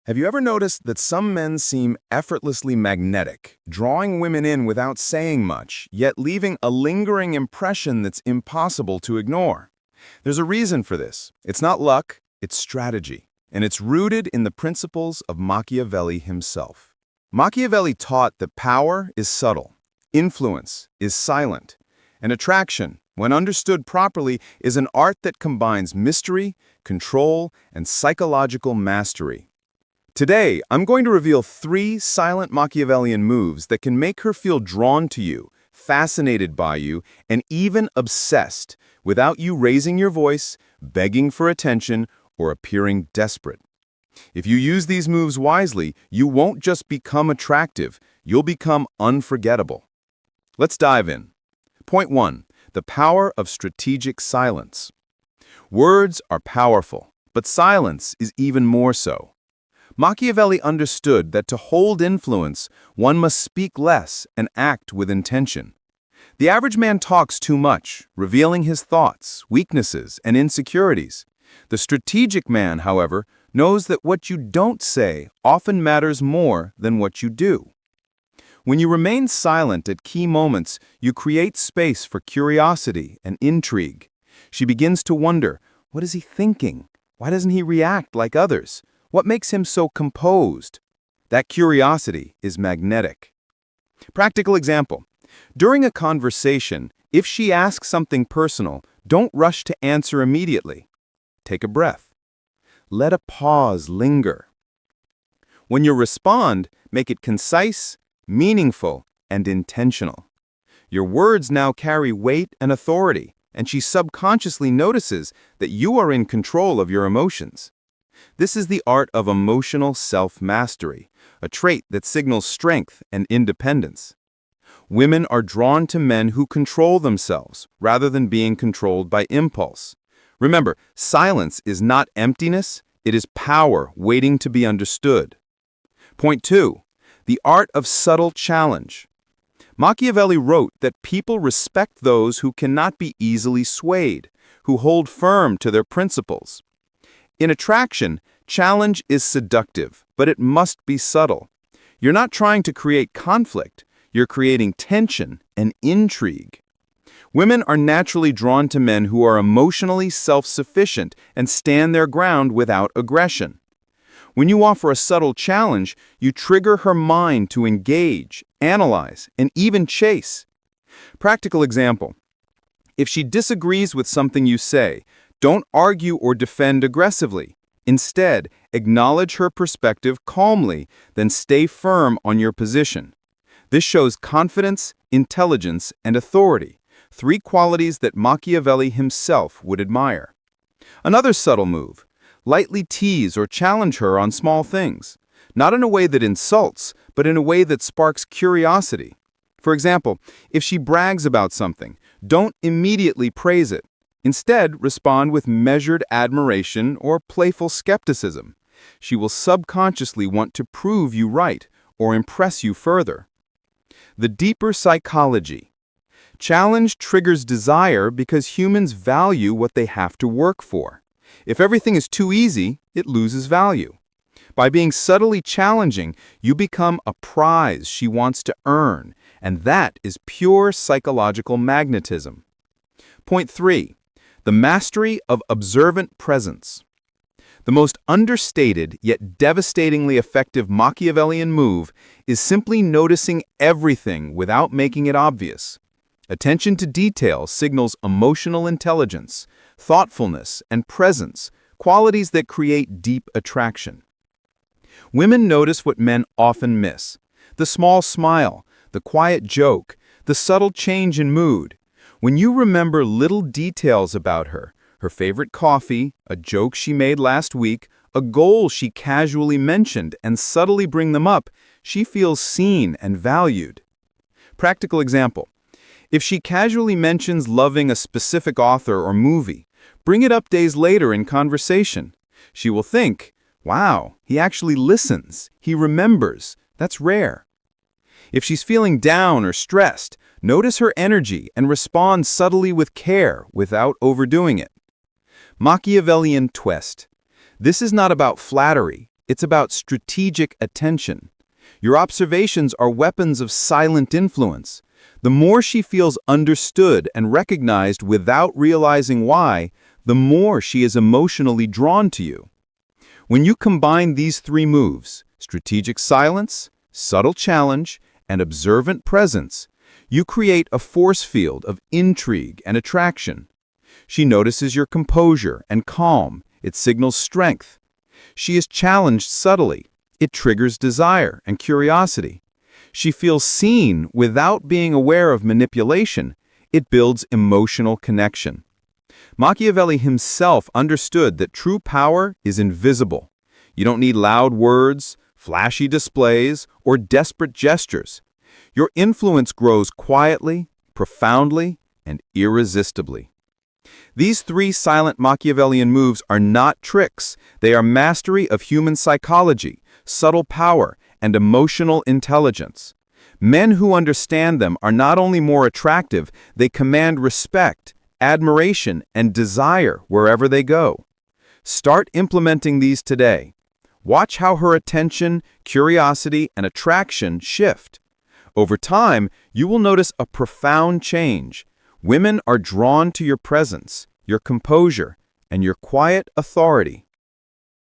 Have you ever noticed that some men seem effortlessly magnetic, drawing women in without saying much, yet leaving a lingering impression that's impossible to ignore? There's a reason for this. It's not luck, it's strategy, and it's rooted in the principles of Machiavelli himself. Machiavelli taught that power is subtle, influence is silent, and attraction, when understood properly, is an art that combines mystery, control, and psychological mastery. Today, I'm going to reveal 3 silent Machiavellian moves that can make her feel drawn to you, fascinated by you, and even obsessed, without you raising your voice, begging for attention, or appearing desperate. If you use these moves wisely, you won't just become attractive, you'll become unforgettable. Let's dive in. Point 1. The power of strategic silence. Words are powerful, but silence is even more so. Machiavelli understood that to hold influence, one must speak less and act with intention. The average man talks too much, revealing his thoughts, weaknesses, and insecurities. The strategic man, however, knows that what you don't say often matters more than what you do. When you remain silent at key moments, you create space for curiosity and intrigue. She begins to wonder, what is he thinking? Why doesn't he react like others? What makes him so composed? That curiosity is magnetic. Practical example. During a conversation, if she asks something personal, don't rush to answer immediately. Take a breath. Let a pause linger. When you respond, make it concise, meaningful, and intentional. Your words now carry weight and authority, and she subconsciously notices that you are in control of your emotions. This is the art of emotional self-mastery, a trait that signals strength and independence. Women are drawn to men who control themselves, rather than being controlled by impulse. Remember, silence is not emptiness, it is power waiting to be understood. Point 2. The art of subtle challenge. Machiavelli wrote that people respect those who cannot be easily swayed, who hold firm to their principles. In attraction, challenge is seductive, but it must be subtle. You're not trying to create conflict, you're creating tension and intrigue. Women are naturally drawn to men who are emotionally self-sufficient and stand their ground without aggression. When you offer a subtle challenge, you trigger her mind to engage, analyze, and even chase. Practical example. If she disagrees with something you say, don't argue or defend aggressively. Instead, acknowledge her perspective calmly, then stay firm on your position. This shows confidence, intelligence, and authority, 3 qualities that Machiavelli himself would admire. Another subtle move. Lightly tease or challenge her on small things, not in a way that insults, but in a way that sparks curiosity. For example, if she brags about something, don't immediately praise it. Instead, respond with measured admiration or playful skepticism. She will subconsciously want to prove you right or impress you further. The deeper psychology. Challenge triggers desire because humans value what they have to work for. If everything is too easy, it loses value. By being subtly challenging, you become a prize she wants to earn, and that is pure psychological magnetism. Point 3. The mastery of observant presence. The most understated yet devastatingly effective Machiavellian move is simply noticing everything without making it obvious. Attention to detail signals emotional intelligence, thoughtfulness, and presence, qualities that create deep attraction. Women notice what men often miss: the small smile, the quiet joke, the subtle change in mood. When you remember little details about her, her favorite coffee, a joke she made last week, a goal she casually mentioned, and subtly bring them up, she feels seen and valued. Practical example. If she casually mentions loving a specific author or movie, bring it up days later in conversation. She will think, wow, he actually listens, he remembers, that's rare. If she's feeling down or stressed, notice her energy and respond subtly with care without overdoing it. Machiavellian twist. This is not about flattery, It's about strategic attention. Your observations are weapons of silent influence. The more she feels understood and recognized without realizing why, the more she is emotionally drawn to you. When you combine these three moves, strategic silence, subtle challenge, and observant presence, you create a force field of intrigue and attraction. She notices your composure and calm. It signals strength. She is challenged subtly. It triggers desire and curiosity. She feels seen without being aware of manipulation. It builds emotional connection. Machiavelli himself understood that true power is invisible. You don't need loud words, flashy displays, or desperate gestures. Your influence grows quietly, profoundly, and irresistibly. These three silent Machiavellian moves are not tricks. They are mastery of human psychology, subtle power, and emotional intelligence. Men who understand them are not only more attractive, they command respect, admiration, and desire wherever they go. Start implementing these today. Watch how her attention, curiosity, and attraction shift. Over time, you will notice a profound change. Women are drawn to your presence, your composure, and your quiet authority.